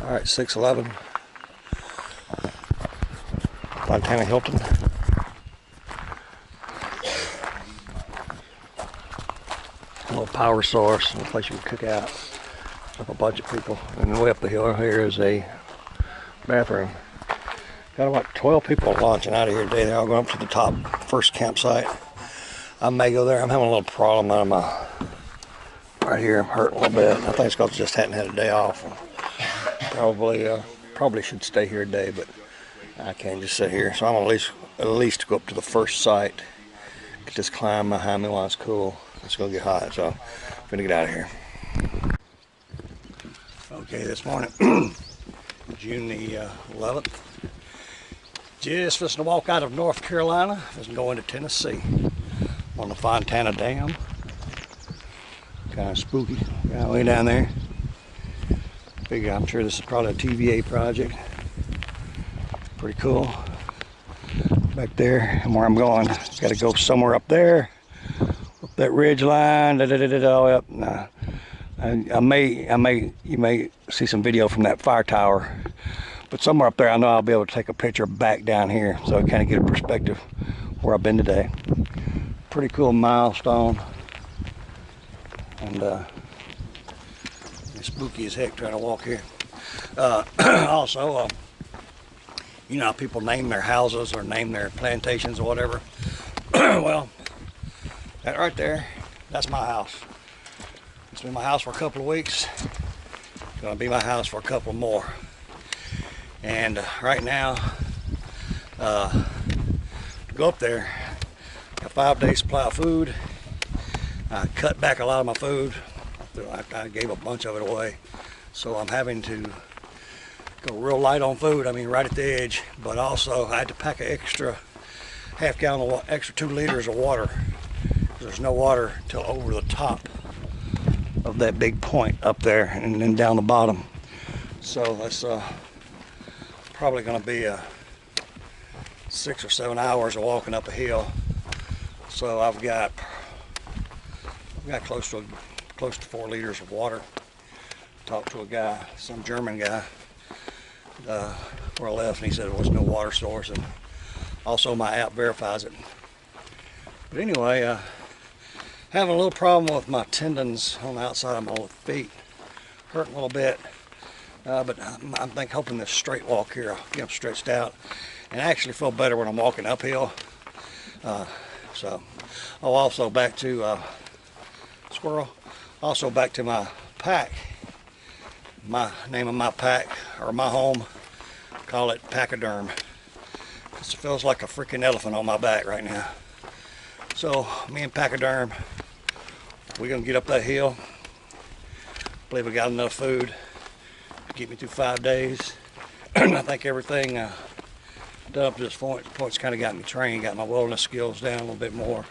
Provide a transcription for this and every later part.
Alright, 611 Montana Hilton. A little power source, a place you can cook out with a bunch of people. And way up the hill here is a bathroom. Got about 12 people launching out of here today. They're all going up to the top first campsite. I may go there. I'm having a little problem on my right here. I'm hurting a little bit. I think it's because I just hadn't had a day off. Probably should stay here a day, but I can't just sit here. So I'm at least go up to the first site, get this climb behind me while it's cool. It's gonna get hot, so I'm gonna get out of here. Okay, this morning, June the 11th. Just fixing to walk out of North Carolina, just going to Tennessee on the Fontana Dam. Kind of spooky, got way down there. Figure I'm sure this is probably a TVA project. Pretty cool. Back there, and where I'm going, got to go somewhere up there, up that ridge line. All up. Nah, you may see some video from that fire tower, but somewhere up there, I know I'll be able to take a picture back down here, so I kind of get a perspective where I've been today. Pretty cool milestone, and it's spooky as heck trying to walk here. Also, you know how people name their houses or name their plantations or whatever. Well, that right there, that's my house. It's been my house for a couple of weeks. It's gonna be my house for a couple more. And right now, to go up there, got 5 days supply of food. I cut back a lot of my food. I gave a bunch of it away. So I'm having to go real light on food. I mean, right at the edge. But also, I had to pack an extra half gallon of extra 2 liters of water. There's no water till over the top of that big point up there and then down the bottom. So that's probably going to be 6 or 7 hours of walking up a hill. So I've got close to 4 liters of water. Talked to a guy, some German guy, where I left, and he said there was no water source, and also my app verifies it. But anyway, having a little problem with my tendons on the outside of my feet, hurting a little bit, but I'm hoping this straight walk here, I'll get them stretched out, and I actually feel better when I'm walking uphill. So, also back to squirrel. Also back to my pack. My name of my pack, or my home, call it Pachyderm. It feels like a freaking elephant on my back right now. So me and Pachyderm, we're gonna get up that hill. Believe I got enough food to get me through 5 days. I think everything done up to this point's kind of got me trained, got my wilderness skills down a little bit more.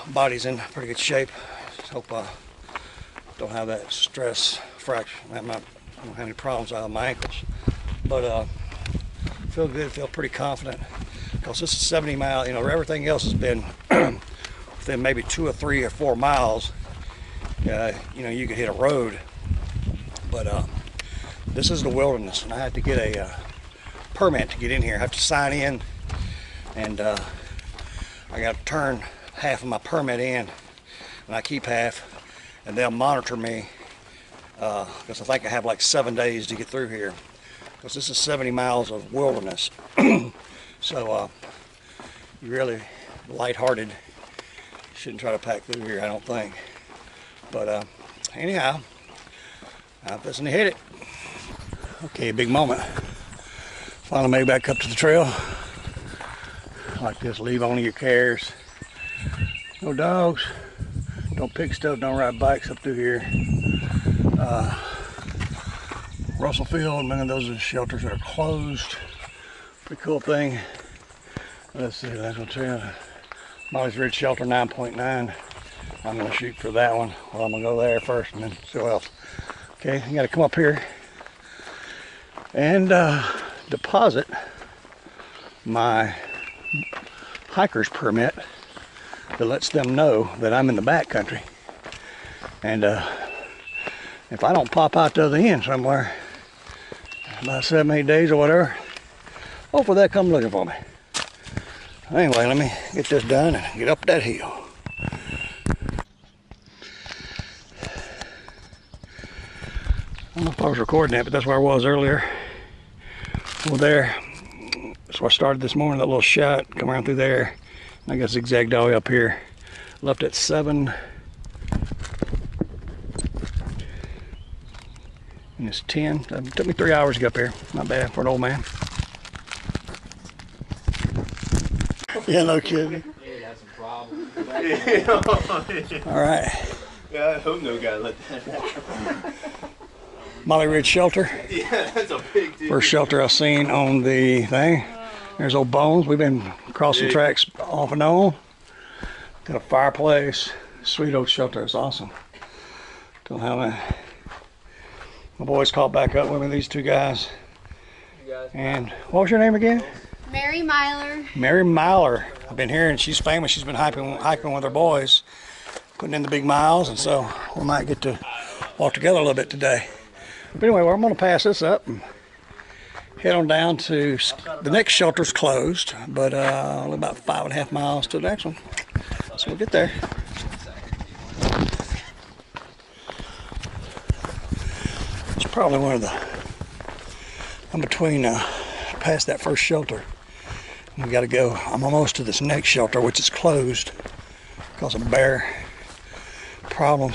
Body's in pretty good shape. Just hope I don't have that stress fracture. I don't have any problems out of my ankles. But feel good, feel pretty confident. Because this is 70 miles, you know, everything else has been within maybe 2 or 3 or 4 miles. You know, you could hit a road. But this is the wilderness, and I had to get a permit to get in here. I have to sign in, and I got to turn half of my permit in, and I keep half, and they'll monitor me because I think I have like 7 days to get through here, because this is 70 miles of wilderness. So you really lighthearted shouldn't try to pack through here, I don't think. But anyhow, I'm fixing to hit it. Okay, big moment. Finally made back up to the trail. Like this, leave only your cares. No dogs, don't pick stuff, don't ride bikes up through here. Russell Field, many of those are shelters that are closed. Pretty cool thing. Let's see, that's what I'm saying. Molly's Ridge Shelter 9.9. I'm gonna shoot for that one. Well, I'm gonna go there first and then see what else. Okay, I gotta come up here and deposit my hiker's permit that lets them know that I'm in the backcountry. And if I don't pop out the other end somewhere, about 7, 8 days or whatever. Hopefully they'll come looking for me. Anyway, let me get this done and get up that hill. I don't know if I was recording that, but that's where I was earlier. Over there. That's where I started this morning, that little shot, come around through there. And I got zigzagged all the way up here. Left at 7. And it's 10. It took me 3 hours to get up here. Not bad for an old man. Yeah, no kidding. All right. Yeah, I hope no guy let that happen. Molly Ridge Shelter. Yeah, that's a big deal. First shelter I've seen on the thing. There's old Bones. We've been crossing tracks off and on. Got a fireplace. Sweet old shelter. It's awesome. Don't have any. My boys caught back up with me, these two guys. And what was your name again? Mary Myler. Mary Myler. I've been hearing she's famous. She's been hiking with her boys, putting in the big miles, and so we might get to walk together a little bit today. But anyway, well, I'm going to pass this up and head on down to the next shelter's closed, but only about 5.5 miles to the next one. So we'll get there. It's probably one of the, I'm between past that first shelter. We got to go. I'm almost to this next shelter, which is closed because of bear problems.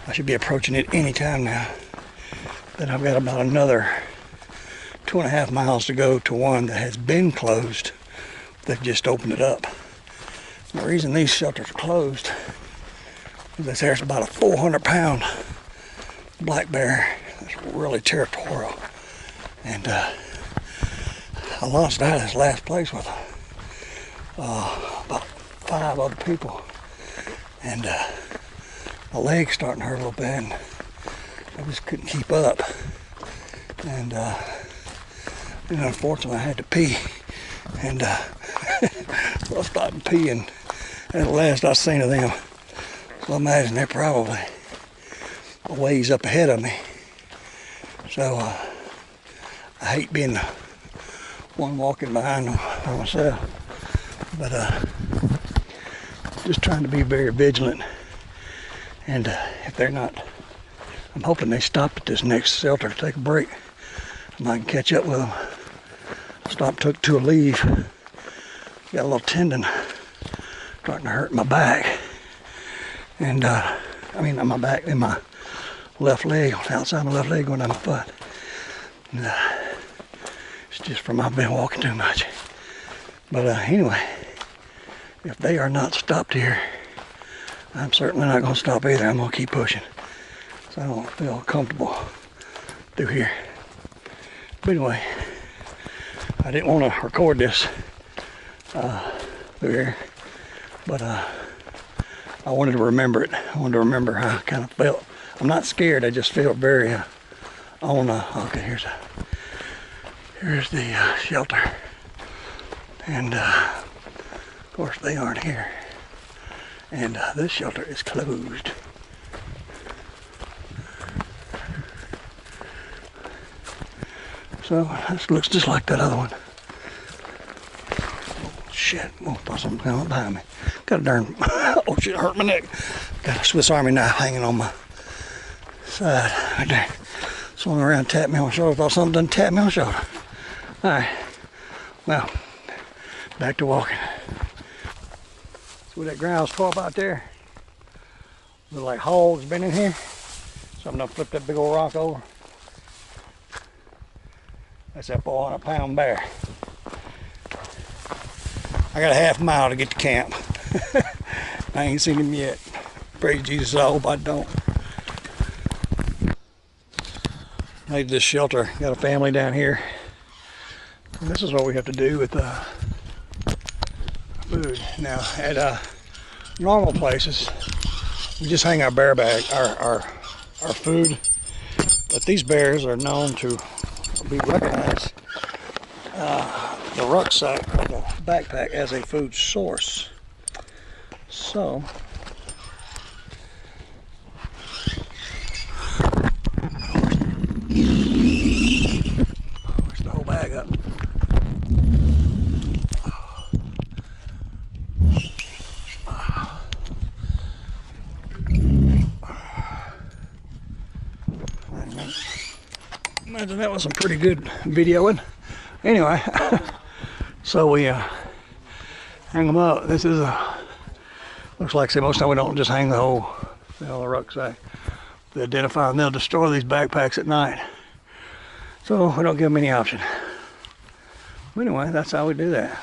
I should be approaching it any time now. Then I've got about another 2.5 miles to go to one that has been closed. They've just opened it up. And the reason these shelters are closed is there's about a 400-pound black bear that's really territorial. And I lost out of this last place with about 5 other people. And my leg's starting to hurt a little bit. And I just couldn't keep up. And unfortunately I had to pee. And so I stopped peeing. And the last I seen of them, so I imagine they're probably a ways up ahead of me. So I hate being the one walking behind them by myself. But just trying to be very vigilant. And if they're not, I'm hoping they stopped at this next shelter to take a break. I might catch up with them. Stopped, took to a leave. Got a little tendon starting to hurt my back. And I mean on my back, in my left leg, outside my left leg going down my foot. And, it's just from I've been walking too much. But anyway, if they are not stopped here, I'm certainly not going to stop either. I'm going to keep pushing. So I don't feel comfortable through here. But anyway, I didn't want to record this through here. But I wanted to remember it. I wanted to remember how I kind of felt. I'm not scared. I just feel very okay, here's the shelter. And of course they aren't here. And this shelter is closed. So this looks just like that other one. Oh, shit, oh, I thought something came up behind me. Got a darn, oh shit, hurt my neck. Got a Swiss Army knife hanging on my side right there. Swung around, tapped me on the shoulder. Thought something done tapped me on the shoulder. All right, well, back to walking. See where that ground's tore up out there? Look like holes been in here. Something done flipped that big old rock over. That's that 400-pound bear. I got a half mile to get to camp. I ain't seen him yet. Praise Jesus, I hope I don't. Made this shelter. Got a family down here. And this is what we have to do with food. Now, at normal places, we just hang our bear bag, our food. But these bears are known to be recognized the rucksack or the backpack as a food source. So back up. Imagine that was some pretty good videoing. Anyway, so we hang them up. This is looks like, say, most time we don't just hang the whole rucksack. They identify and they'll destroy these backpacks at night. So we don't give them any option. Anyway, that's how we do that.